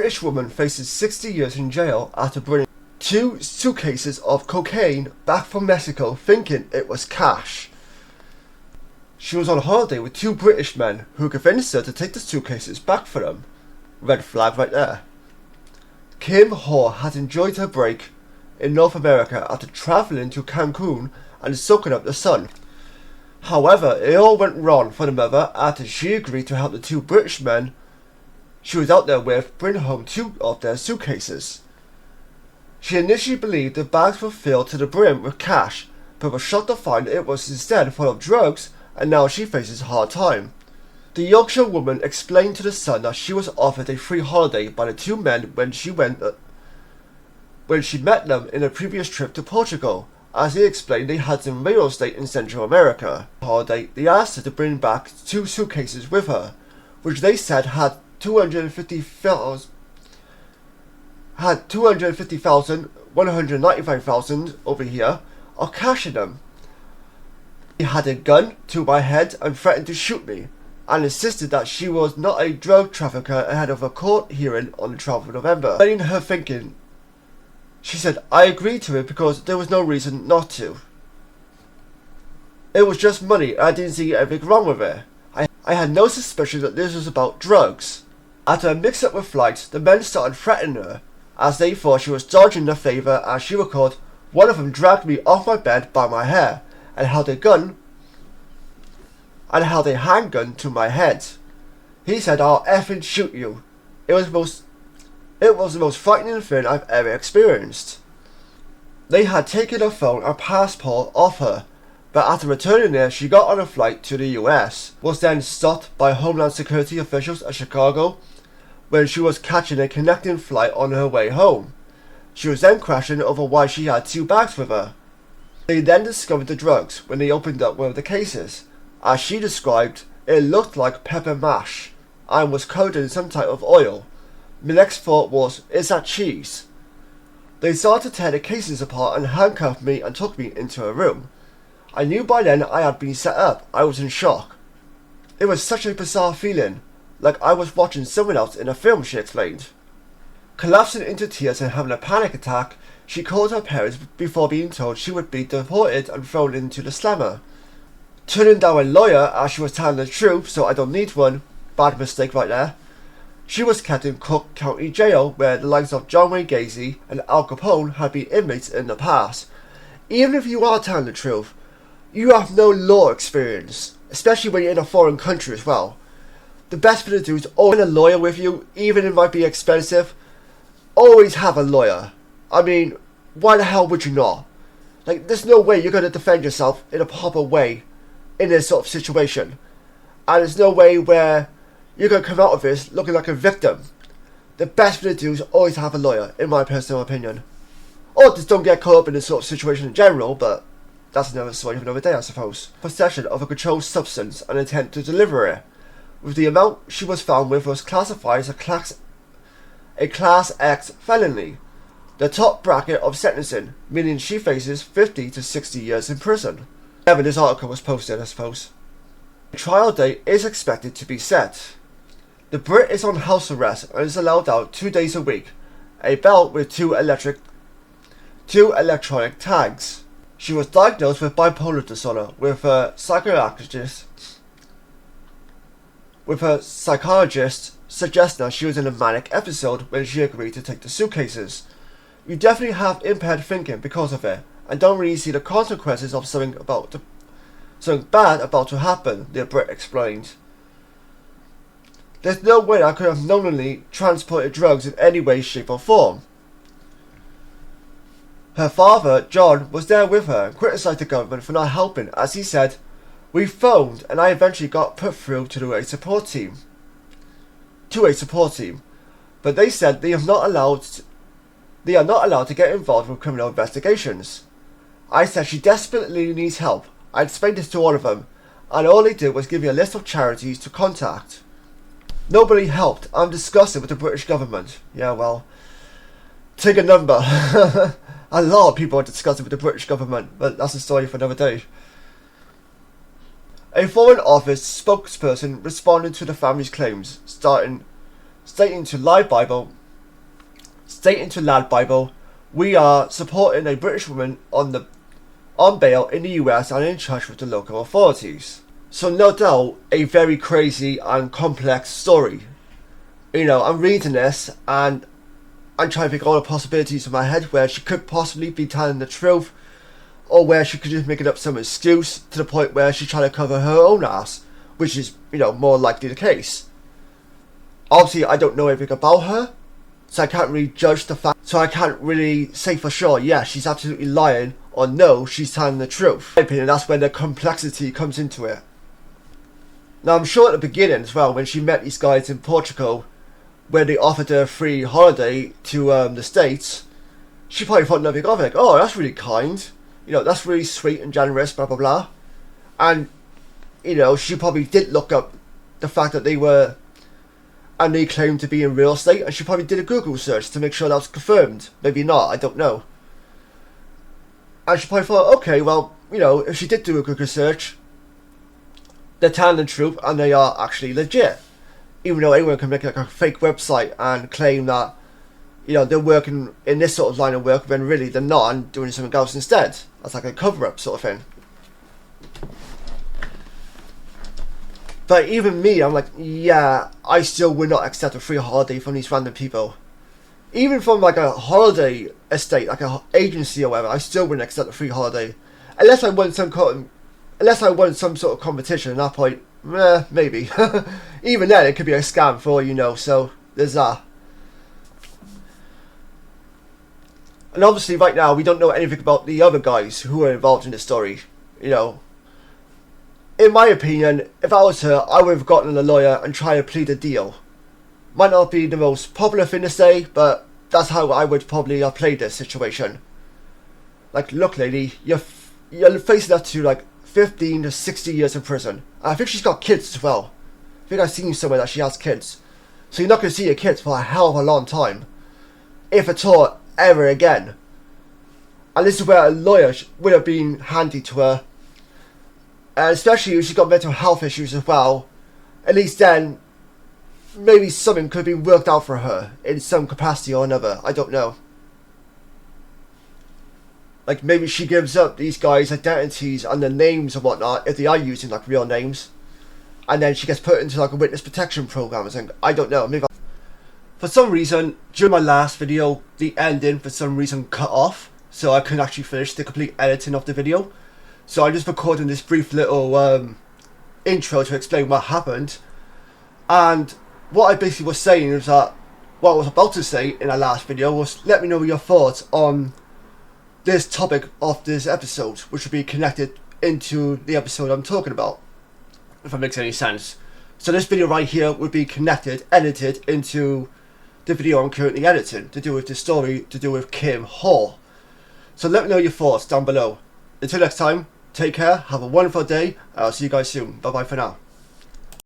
British woman faces 60 years in jail after bringing 2 suitcases of cocaine back from Mexico thinking it was cash. She was on holiday with 2 British men who convinced her to take the suitcases back for them. Red flag right there. Kim Hall had enjoyed her break in North America after travelling to Cancun and soaking up the sun. However, it all went wrong for the mother after she agreed to help the 2 British men she was out there with bring home 2 of their suitcases. She initially believed the bags were filled to the brim with cash, but was shocked to find it was instead full of drugs, and now she faces a hard time. The Yorkshire woman explained to the Sun that she was offered a free holiday by the 2 men when she met them in a previous trip to Portugal. As he explained, they had some real estate in Central America. On holiday, they asked her to bring back 2 suitcases with her, which they said had 250,000, 195,000 over here, of cash in them. He had a gun to my head and threatened to shoot me, and insisted that she was not a drug trafficker ahead of a court hearing on the 12th of November. Explaining her thinking, she said, "I agreed to it because there was no reason not to. It was just money and I didn't see anything wrong with it. I had no suspicion that this was about drugs." After a mix-up with flights, the men started threatening her, as they thought she was dodging their favour. As she recalled, one of them dragged me off my bed by my hair and held a handgun to my head. He said, "I'll effing shoot you." It was the most frightening thing I've ever experienced. They had taken her phone and passport off her, but after returning there, she got on a flight to the US, was then stopped by Homeland Security officials at Chicago when she was catching a connecting flight on her way home. She was then questioned over why she had 2 bags with her. They then discovered the drugs when they opened up one of the cases. As she described, it looked like pepper mash and was coated in some type of oil. My next thought was, is that cheese? They started to tear the cases apart and handcuffed me and took me into a room. I knew by then I had been set up. I was in shock. It was such a bizarre feeling, like I was watching someone else in a film, she explained. Collapsing into tears and having a panic attack, she called her parents before being told she would be deported and thrown into the slammer. Turning down a lawyer as she was telling the truth, so I don't need one. Bad mistake right there. She was kept in Cook County Jail, where the likes of John Wayne Gacy and Al Capone had been inmates in the past. Even if you are telling the truth, you have no law experience, especially when you're in a foreign country as well. The best thing to do is always have a lawyer with you, even if it might be expensive. Always have a lawyer. I mean, why the hell would you not? Like, there's no way you're going to defend yourself in a proper way in this sort of situation. And there's no way where you're going to come out of this looking like a victim. The best thing to do is always have a lawyer, in my personal opinion. Or just don't get caught up in this sort of situation in general, but that's another story for another day, I suppose. Possession of a controlled substance and intent to deliver it. With the amount she was found with was classified as a Class X felony, the top bracket of sentencing, meaning she faces 50 to 60 years in prison. Whenever this article was posted, I suppose. The trial date is expected to be set. The Brit is on house arrest and is allowed out 2 days a week, a belt with 2 electronic tags. She was diagnosed with bipolar disorder with her psychologist suggesting that she was in a manic episode when she agreed to take the suitcases. You definitely have impaired thinking because of it, and don't really see the consequences of something bad about to happen, the Brit explained. There's no way I could have knowingly transported drugs in any way, shape or form. Her father, John, was there with her and criticised the government for not helping, as he said, "We phoned and I eventually got put through to a support team. But they said they are not allowed to get involved with criminal investigations." I said she desperately needs help. I explained this to all of them, and all they did was give me a list of charities to contact. Nobody helped. I'm disgusted with the British government. Yeah, well, take a number. A lot of people are disgusted with the British government, but that's a story for another day. A Foreign Office spokesperson responded to the family's claims, stating to Live Bible, stating to Lad Bible, "We are supporting a British woman on bail in the US and in touch with the local authorities." So no doubt a very crazy and complex story. You know, I'm reading this and I'm trying to think of all the possibilities in my head where she could possibly be telling the truth, or where she could just make up some excuse to the point where she's trying to cover her own ass, which is, you know, more likely the case. Obviously, I don't know anything about her, so I can't really judge the fact. So I can't really say for sure, yeah, she's absolutely lying, or no, she's telling the truth. In my opinion, that's where the complexity comes into it. Now, I'm sure at the beginning as well, when she met these guys in Portugal, where they offered her a free holiday to the States, she probably thought nothing of it. Like, oh, that's really kind. You know, that's really sweet and generous, blah, blah, blah. And, you know, she probably did look up the fact that they were, and they claimed to be in real estate, and she probably did a Google search to make sure that was confirmed. Maybe not, I don't know. And she probably thought, okay, well, you know, if she did do a Google search, they're telling the truth and they are actually legit. Even though anyone can make like a fake website and claim that, you know, they're working in this sort of line of work when really they're not and doing something else instead. That's like a cover-up sort of thing. But even me, I'm like, yeah, I still would not accept a free holiday from these random people. Even from like a holiday estate, like an agency or whatever, I still wouldn't accept a free holiday. Unless I won some sort of competition at that point, maybe. Even then, it could be a scam for all you know, so there's that. And obviously right now, we don't know anything about the other guys who are involved in the story. You know, in my opinion, if I was her, I would have gotten a lawyer and tried to plead a deal. Might not be the most popular thing to say, but that's how I would probably have played this situation. Like, look lady, you're facing up to like 15 to 60 years in prison. And I think she's got kids as well. I think I've seen somewhere that she has kids. So you're not going to see your kids for a hell of a long time. If at all, ever again. And this is where a lawyer would have been handy to her. And especially if she's got mental health issues as well. At least then, maybe something could have been worked out for her in some capacity or another. I don't know. Like, maybe she gives up these guys' identities and their names and whatnot, if they are using, like, real names. And then she gets put into, like, a witness protection program or something. I don't know. Maybe. For some reason, during my last video, the ending, for some reason, cut off. So I couldn't actually finish the complete editing of the video. So I'm just recording this brief little intro to explain what happened. And what I basically was saying is that, what I was about to say in our last video was, let me know your thoughts on this topic of this episode, which will be connected into the episode I'm talking about, if that makes any sense. So this video right here would be connected, edited into the video I'm currently editing, to do with the story, to do with Kim Hall. So let me know your thoughts down below. Until next time, take care, have a wonderful day, and I'll see you guys soon. Bye bye for now.